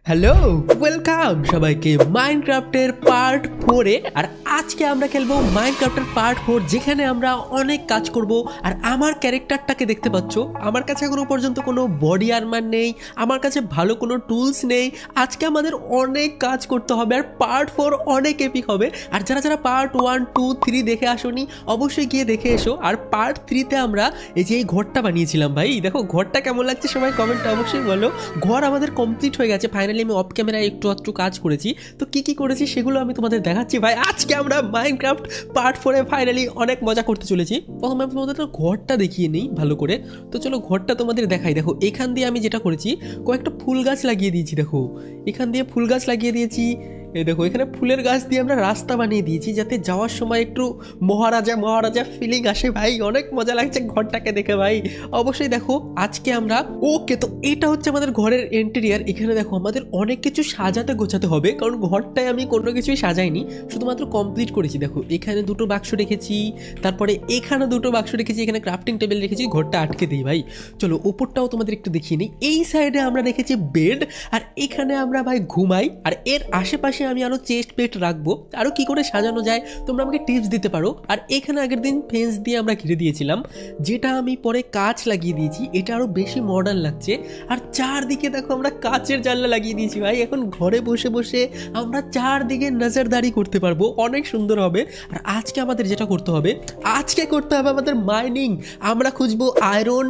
Hello, welcome সবাইকে মাইনক্রাফটের part 4-এ। আর আজকে আমরা খেলবো মাইনক্রাফটের পার্ট 4, যেখানে আমরা অনেক কাজ করব। আর আমার ক্যারেক্টারটাকে দেখতে পাচ্ছ, আমার কাছে এখনো পর্যন্ত কোনো বডি আর্মার নেই, আমার কাছে ভালো কোনো টুলস নেই। আজকে আমাদের অনেক কাজ করতে হবে, আর পার্ট 4 অনেক এপিক হবে। আর যারা যারা পার্ট 1, 2, 3 দেখে আসোনি, অবশ্যই গিয়ে দেখে এসো। আর পার্ট 3-তে আমরা এই যে এই ঘরটা বানিয়েছিলাম, ভাই দেখো ঘরটা কেমন লাগছে, সবাই কমেন্টে অবশ্যই বলো। ঘর আমাদের কমপ্লিট হয়ে গেছে ফাইনালি। আমি অফ ক্যামেরায় একটু কাজ করেছি, তো কি করেছি সেগুলো আমি তোমাদের দেখাচ্ছি। ভাই আজকে আমরা মাইনক্রাফট পার্ট 4-এ ফাইনালি অনেক মজা করতে চলেছি। প্রথমে আমি তোমাদের ঘরটা দেখিয়ে নিই ভালো করে। তো চলো ঘরটা তোমাদের দেখাই। দেখো এখান দিয়ে আমি যেটা করেছি, কয়েকটা ফুল গাছ লাগিয়ে দিয়েছি। দেখো এখান দিয়ে ফুল গাছ লাগিয়ে দিয়েছি। এই দেখো এখানে ফুলের গাছ দিয়ে আমরা রাস্তা বানিয়ে দিয়েছি, যাতে যাওয়ার সময় একটু মহারাজা ফিলিং আসে। ভাই অনেক মজা লাগছে ঘরটাকে দেখে ভাই। অবশ্যই দেখো আজকে আমরা ওকে, তো এটা হচ্ছে আমাদের ঘরের ইন্টেরিয়ার। এখানে দেখো আমাদের অনেক কিছু সাজাতে গোছাতে হবে, কারণ ঘরটায় আমি কোনো কিছুই সাজাইনি, শুধুমাত্র কমপ্লিট করেছি। দেখো এখানে দুটো বাক্স রেখেছি, তারপরে এখানে দুটো বাক্স রেখেছি, এখানে ক্রাফটিং টেবিল রেখেছি। ঘরটা আটকে দিই ভাই। চলো ওপরটাও তোমাদের একটু দেখিয়ে নিই। এই সাইডে আমরা রেখেছি বেড, আর এখানে আমরা ভাই ঘুমাই। আর এর আশেপাশে আমি আরো চেস্ট পেট রাখবো। আরো কি করে সাজানো যায় তোমরা আমাকে টিপস দিতে পারো। আর এখানে আগের দিন ফেন্স দিয়ে আমরা ঘিরে দিয়েছিলাম, যেটা আমি পরে কাঁচ লাগিয়ে দিয়েছি, এটা আরো বেশি মডার্ন লাগছে। আর চারদিকে দেখো আমরা কাঁচের জানলা লাগিয়ে দিয়েছি ভাই। এখন ঘরে বসে বসে আমরা চারদিকে নজরদারি করতে পারবো, অনেক সুন্দর হবে। আর আজকে আমাদের যেটা করতে হবে, আমাদের মাইনিং। আমরা খুঁজবো আয়রন,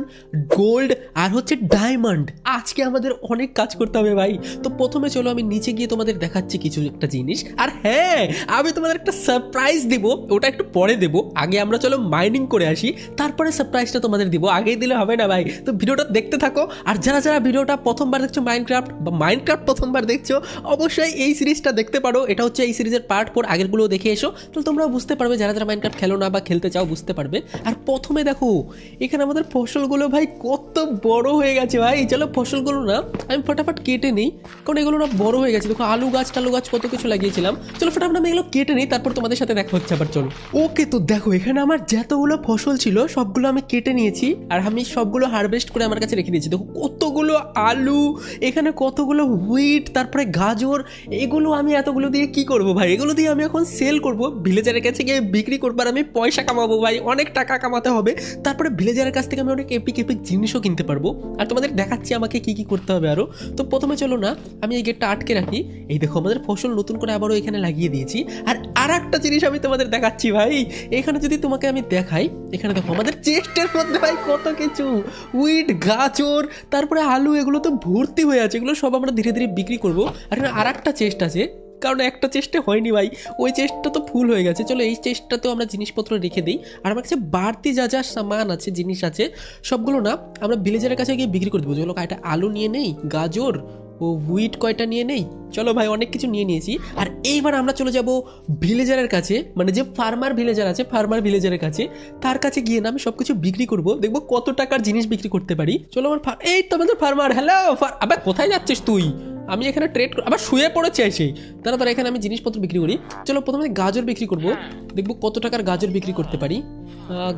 গোল্ড আর হচ্ছে ডায়মন্ড। আজকে আমাদের অনেক কাজ করতে হবে ভাই। তো প্রথমে চলো আমি নিচে গিয়ে তোমাদের দেখাচ্ছি কিছু একটা জিনিস। আর হ্যাঁ, আমি তোমাদের একটা সারপ্রাইজ দিব, ওটা একটু পরে দেবো। আগে আমরা চলো মাইনিং করে আসি, তারপরে সারপ্রাইজটা তোমাদের দিব। আগেই দিলে হবে না ভাই। তো ভিডিওটা দেখতে থাকো। আর যারা যারা ভিডিওটা প্রথমবার দেখছো মাইনক্রাফট প্রথমবার দেখছো, অবশ্যই এই সিরিজটা দেখতে পারো। এটা হচ্ছে এই সিরিজের পার্ট 4, আগেরগুলো দেখে এসো, তাহলে তোমরা বুঝতে পারবে। যারা যারা মাইনক্রাফট খেলো না বা খেলতে চাও বুঝতে পারবে। আর প্রথমে দেখো এখানে আমাদের ফসলগুলো ভাই কত বড় হয়ে গেছে ভাই। চলো ফসলগুলো না আমি ফটাফট কেটে নিই, কারণ এগুলো না বড় হয়ে গেছে। দেখো আলু গাছ কত কিছু লাগিয়েছিলাম। চলো ফটাফট আমি এগুলো কেটে নিই, তারপর তোমাদের সাথে দেখা হচ্ছে আবার। চলো ওকে, তো দেখো এখানে আমার যতগুলো ফসল ছিল সবগুলো আমি কেটে নিয়েছি, আর আমি সবগুলো হারভেস্ট করে আমার কাছে রেখে দিয়েছি। দেখো কতগুলো আলু, এখানে কতগুলো হুইট, তারপরে গাজর। এগুলো আমি এতগুলো দিয়ে কি করব ভাই? এগুলো দিয়ে আমি এখন সেল করব, ভিলেজারের কাছে গিয়ে বিক্রি করবো, আর আমি পয়সা কামাবো ভাই, অনেক টাকা কামাতে হবে। তারপরে ভিলেজারের কাছ থেকে আমি অনেক এপিক জিনিসও কিনতে পারবো। আর তোমাদের দেখাচ্ছি আমাকে কি করতে হবে আরো। তো প্রথমে চলো না আমি এই গেটটা আটকে রাখি। এই দেখো আমাদের ফসল নতুন করে আবারও এখানে লাগিয়ে দিয়েছি। আর একটা জিনিস আমি তোমাদের দেখাচ্ছি ভাই। এখানে যদি তোমাকে আমি দেখাই, এখানে দেখো আমাদের চেস্টের মধ্যে ভাই কত কিছু উইট, গাজর, তারপরে আলু, এগুলো তো ভর্তি হয়ে আছে। এগুলো সব আমরা ধীরে ধীরে বিক্রি করবো। আর একটা চেস্ট আছে, কারণ একটা চেস্টে হয়নি ভাই, ওই চেস্টটা তো ফুল হয়ে গেছে। চলো এই চেস্টটাতেও আমরা জিনিসপত্র রেখে দিই। আর আমার কাছে বাড়তি যা যা সামান আছে, জিনিস আছে, সবগুলো না আমরা ভিলেজারের কাছে গিয়ে বিক্রি করে দেবো। চলো একটা আলু নিয়ে নেই, গাজর ও হুইট কয়টা নিয়ে নেই। চলো ভাই অনেক কিছু নিয়ে নিয়েছি। আর এইবার আমরা চলে যাব ভিলেজারের কাছে, মানে যে ফার্মার ভিলেজার আছে, ফার্মার ভিলেজারের কাছে। তার কাছে গিয়ে না আমি সব কিছু বিক্রি করবো, দেখবো কত টাকার জিনিস বিক্রি করতে পারি। চলো আমার এই তো আমাদের ফার্মার। হ্যালো আবার কোথায় যাচ্ছিস তুই? আমি এখানে ট্রেড আবার শুয়ে পড়েছি এসে। তারা এখানে আমি জিনিসপত্র বিক্রি করি। চলো প্রথমে গাজর বিক্রি করবো, দেখবো কত টাকার গাজর বিক্রি করতে পারি।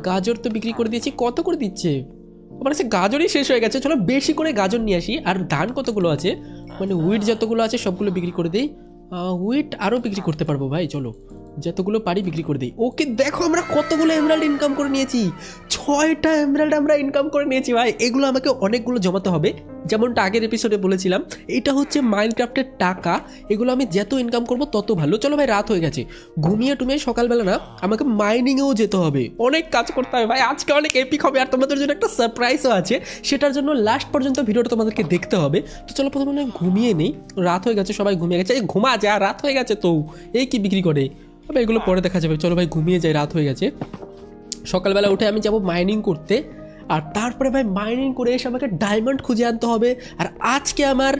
গাজর তো বিক্রি করে দিয়েছি। কত করে দিচ্ছে? আমার কাছে গাজরই শেষ হয়ে গেছে। চলো বেশি করে গাজর নিয়ে আসি। আর ধান কতগুলো আছে, মানে হুইট যতগুলো আছে সবগুলো বিক্রি করে দিই। হুইট আরও বিক্রি করতে পারবো ভাই, চলো যতগুলো পারি বিক্রি করে দিই। ওকে দেখো আমরা কতগুলো এমরাল্ড ইনকাম করে নিয়েছি। 6টা এমরাল্ড আমরা ইনকাম করে নিয়েছি ভাই। এগুলো আমাকে অনেকগুলো জমাতে হবে, যেমনটা আগের এপিসোডে বলেছিলাম। এটা হচ্ছে মাইনক্রাফটের টাকা, এগুলো আমি যত ইনকাম করব তত ভালো। চলো ভাই রাত হয়ে গেছে, ঘুমিয়ে সকালবেলা না আমাকে মাইনিংয়েও যেতে হবে, অনেক কাজ করতে হবে ভাই। আজকে অনেক এপিক হবে, আর তোমাদের জন্য একটা সারপ্রাইজও আছে, সেটার জন্য লাস্ট পর্যন্ত ভিডিওটা তোমাদেরকে দেখতে হবে। তো চলো প্রথমে ঘুমিয়ে নেই, রাত হয়ে গেছে, সবাই ঘুমিয়ে গেছে। এই ঘুমা যা, রাত হয়ে গেছে। তো এই কি বিক্রি করে ভাই, এগুলো পরে দেখা যাবে। চলো ভাই ঘুমিয়ে যাই, রাত হয়ে গেছে। সকালবেলা উঠে আমি যাব মাইনিং করতে। আর তারপরে ভাই মাইনিং করে এসে আমাকে ডায়মন্ড খুঁজে আনতে হবে। আর আজকে আমার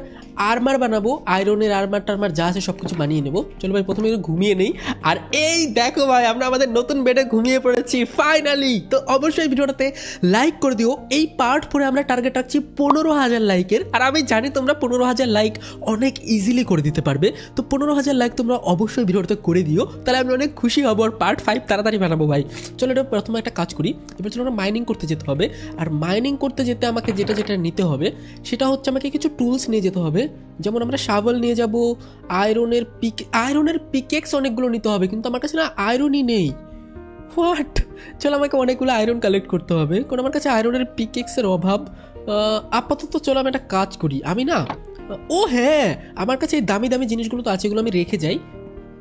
আর্মার বানাবো, আয়রনের আর্মার টার্মার যা আছে সব কিছু বানিয়ে নেবো। চলো ভাই প্রথমে ঘুমিয়ে নেই। আর এই দেখো ভাই আমরা আমাদের নতুন বেডে ঘুমিয়ে পড়েছি ফাইনালি। তো অবশ্যই ভিডিওটাতে লাইক করে দিও। এই পার্ট 4-এ আমরা টার্গেট রাখছি 15,000 লাইকের। আর আমি জানি তোমরা 15,000 লাইক অনেক ইজিলি করে দিতে পারবে। তো 15,000 লাইক তোমরা অবশ্যই ভিডিওটাতে করে দিও, তাহলে আমি অনেক খুশি হব। আর পার্ট 5 তাড়াতাড়ি বানাবো ভাই। চলো এটা প্রথমে একটা কাজ করি। এবার চলো আমরা মাইনিং করতে যেতে হবে। আর মাইনিং করতে যেতে আমাকে যেটা যেটা নিতে হবে সেটা হচ্ছে আমাকে কিছু টুলস নিয়ে যেতে হবে। যেমন আমরা শাবল নিয়ে যাব, আয়রনের পিকেক্স অনেকগুলো নিতে হবে, কিন্তু আমার কাছে না আয়রনই নেই। হোয়াট, চলো আমাকে অনেকগুলো আয়রন কালেক্ট করতে হবে, কারণ আমার কাছে আয়রনের পিকেক্সের অভাব। আপাতত চলো আমি একটা কাজ করি, আমি না, ও হ্যাঁ, আমার কাছে এই দামি দামি জিনিসগুলো তো আছে, এগুলো আমি রেখে যাই।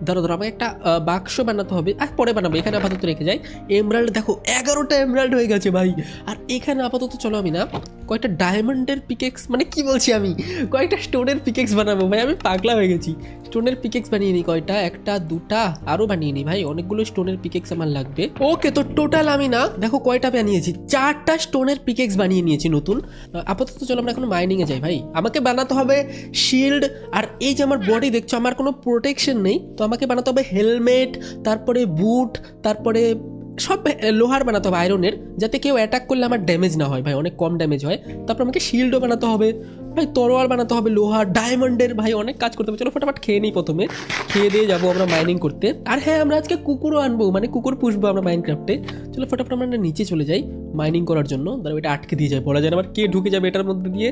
ধরো আমাকে একটা বাক্স বানাতে হবে, আর পরে বানাবো, এখানে আপাতত রেখে যাই। এমরাল্ড দেখো 11টা এমরাল্ড হয়ে গেছে ভাই। আর এখানে আপাতত চলো আমি না কয়েকটা ডায়মন্ডের পিকেক্স, মানে কি বলছি আমি, কয়েকটা স্টোনের পিকেক্স বানাবো ভাই। আমি পাগলা হয়ে গেছি, স্টোনের পিকেক্স বানিয়ে নিই কয়টা, একটা দুটা আরও বানিয়ে নিই ভাই, অনেকগুলো স্টোনের পিকেক্স আমার লাগবে। ওকে, তো টোটাল আমি না দেখো কয়টা বানিয়েছি, 4টা স্টোনের পিকেক্স বানিয়ে নিয়েছি নতুন। আপাতত চলো আমরা এখন মাইনিংয়ে যাই ভাই। আমাকে বানাতে হবে শিল্ড, আর এই যে আমার বডি দেখছো আমার কোনো প্রোটেকশন নেই, তো আমাকে বানাতে হবে হেলমেট, তারপরে বুট, তারপরে সব লোহার বানাতে হবে আয়রনের, যাতে কেউ অ্যাটাক করলে আমার ড্যামেজ না হয় ভাই, অনেক কম ড্যামেজ হয়। তারপর আমাকে শিল্ডও বানাতে হবে ভাই, তরোয়াল বানাতে হবে লোহার, ডায়মন্ডের, ভাই অনেক কাজ করতে হবে। চলো ফটাফট খেয়ে নিই, প্রথমে খেয়ে দিয়ে যাবো আমরা মাইনিং করতে। আর হ্যাঁ, আমরা আজকে কুকুরও আনবো, মানে কুকুর পুষবো আমরা মাইনক্রাফটে। চলো ফটাফট আমরা নিচে চলে যাই মাইনিং করার জন্য। ধরো এটা আটকে দিয়ে যায়, বলা যায় না আবার কে ঢুকে যাবে এটার মধ্যে দিয়ে।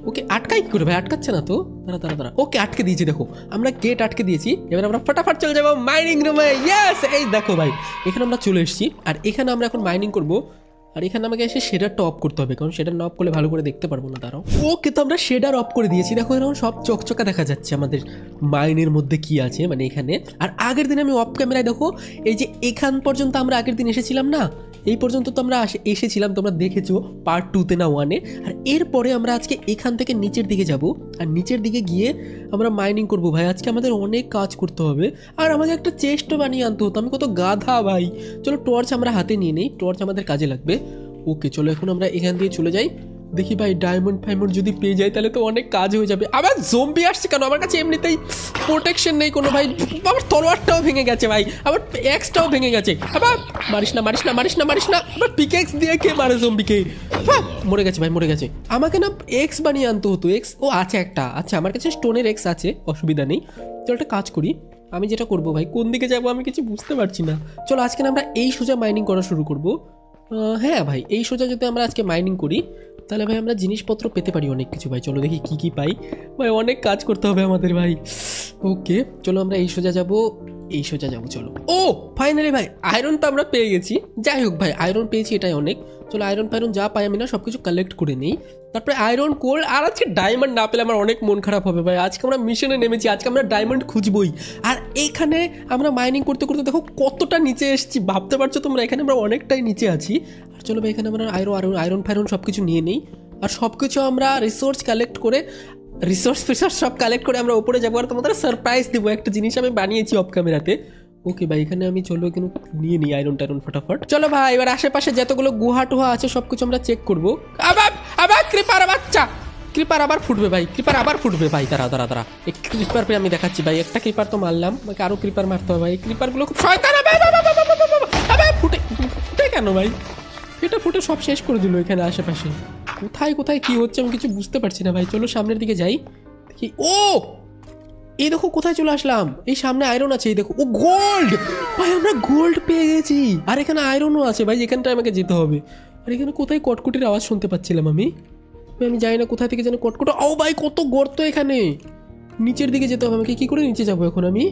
ওকে, আটকাই কি করে ভাই, আটকাচ্ছে না তো, দাঁড়া। ওকে, আটকে দিয়েছি, দেখো আমরা গেট আটকে দিয়েছি। এবার আমরা ফটাফট চলে যাবো মাইনিং রুমে। ইয়েস, এই দেখো ভাই, এখানে আমরা চলে এসেছি, আর এখানে আমরা এখন মাইনিং করবো। আর এখানে আমাকে এসে শেডারটা অফ করতে হবে, কারণ শেডার না অফ করলে ভালো করে দেখতে পারবো না। দাঁড়াও, ওকে, তো আমরা শেডার অফ করে দিয়েছি, দেখো এরকম সব চকচকা দেখা যাচ্ছে আমাদের মাইনের মধ্যে কি আছে, মানে এখানে। আর আগের দিন আমি অফ ক্যামেরায় দেখো, এই যে এখান পর্যন্ত আমরা আগের দিন এসেছিলাম না, এই পর্যন্ত তো আমরা এসেছিলাম, তোমরা দেখেছো পার্ট 2-তে না 1-এ। আর এরপরে আমরা আজকে এখান থেকে নিচের দিকে যাব, আর নিচের দিকে গিয়ে আমরা মাইনিং করব ভাই। আজকে আমাদের অনেক কাজ করতে হবে, আর আমাকে একটা চেস্টও বানিয়ে আনতে হতো, আমি কত গাধা ভাই। চলো টর্চ আমরা হাতে নিয়ে নিই, টর্চ আমাদের কাজে লাগবে। ওকে, চলো এখন আমরা এখান দিয়ে চলে যাই, দেখি ভাই ডায়মন্ড ফাইমন্ড যদি পেয়ে যাই তাহলে তো অনেক কাজ হয়ে যাবে। আবার জম্বি আসছে কেন, আমার কাছে এমনিতেই প্রোটেকশন নেই কোনো ভাই। আমার তলোয়ারটাও ভেঙে গেছে ভাই, আমার এক্সটাও ভেঙে গেছে। আবার মারিস না, আবার পিকেক্স দিয়ে কে মারে জম্বিকে। মরে গেছে ভাই, মরে গেছে। আমাকে না এক্স বানিয়ে আনতে হতো, এক্স ও আছে একটা, আচ্ছা আমার কাছে স্টোনের এক্স আছে, অসুবিধা নেই। চলো একটা কাজ করি, আমি যেটা করবো ভাই, কোন দিকে যাবো আমি কিছু বুঝতে পারছি না। চলো আজকে না আমরা এই সোজা মাইনিং করা শুরু করবো। হ্যাঁ ভাই, এই সোজা যদি আমরা আজকে মাইনিং করি তাহলে ভাই আমরা জিনিসপত্র পেতে পারি অনেক কিছু ভাই। চলো দেখি কি কি পাই ভাই, অনেক কাজ করতে হবে আমাদের ভাই। ওকে, চলো আমরা এই সোজা যাবো, চলো। ও ফাইনালি ভাই, আয়রন তো আমরা পেয়ে গেছি। যাই হোক ভাই, আয়রন পেয়েছি, এটাই অনেক। চলো আয়রন ফায়রন যা পাই আমি না সব কিছু কালেক্ট করে নিই, তারপরে আয়রন কোল। আর আজকে ডায়মন্ড না পেলে আমার অনেক মন খারাপ হবে ভাই। আজকে আমরা মিশনে নেমেছি, আজকে আমরা ডায়মন্ড খুঁজবই। আর এইখানে আমরা মাইনিং করতে করতে দেখো কতটা নিচে এসেছি, ভাবতে পারছো তোমরা, এখানে আমরা অনেকটাই নিচে আছি। আর চলো ভাই, এখানে আমরা আয়রন ফায়রন সব কিছু নিয়ে নিই, আর সব কিছু আমরা রিসোর্স কালেক্ট করে সব কালেক্ট করে আমরা উপরে যাবো, আর তোমাদের সারপ্রাইজ দেবো, একটা জিনিস আমি বানিয়েছি অফ ক্যামেরাতে। ওকে ভাই, এখানে আমি চলো কিন্তু নিয়ে নিই আয়রন টায়রন ফটাফট। চলো ভাই, এবার আশেপাশে যতগুলো গুহা টুহা আছে সব কিছু আমরা চেক করবো। আবার ক্রিপার, বাচ্চা ক্রিপার আবার ফুটবে ভাই, ভাই। দাঁড়া, এই ক্রিপার পে আমি দেখাচ্ছি ভাই। একটা ক্রিপার তো মারলাম, আমাকে আরো ক্রিপার মারতে হবে ভাই। ক্রিপারগুলো খুব শয়তান। ফুটে কেন ভাই, এটা ফুটে সব শেষ করে দিল এখানে আশেপাশে। কোথায় কি হচ্ছে আমি কিছু বুঝতে পারছি না ভাই। চলো সামনের দিকে যাই, দেখি। ও এই দেখো কোথায় চলে আসলাম, এই সামনে আয়রন আছে, এই দেখো। ও গোল্ড ভাই, আমরা গোল্ড পেয়ে গেছি। আর এখানে আয়রনও আছে ভাই, এখানটায় আমাকে যেতে হবে। আর এখানে কোথায় কটকুটির আওয়াজ শুনতে পাচ্ছিলাম আমি জানি না কোথায় থেকে যেন কটকুটো। ও ভাই, কত গর্ত এখানে, নিচের দিকে যেতে হবে আমাকে। কি করে নিচে যাবো এখন আমি?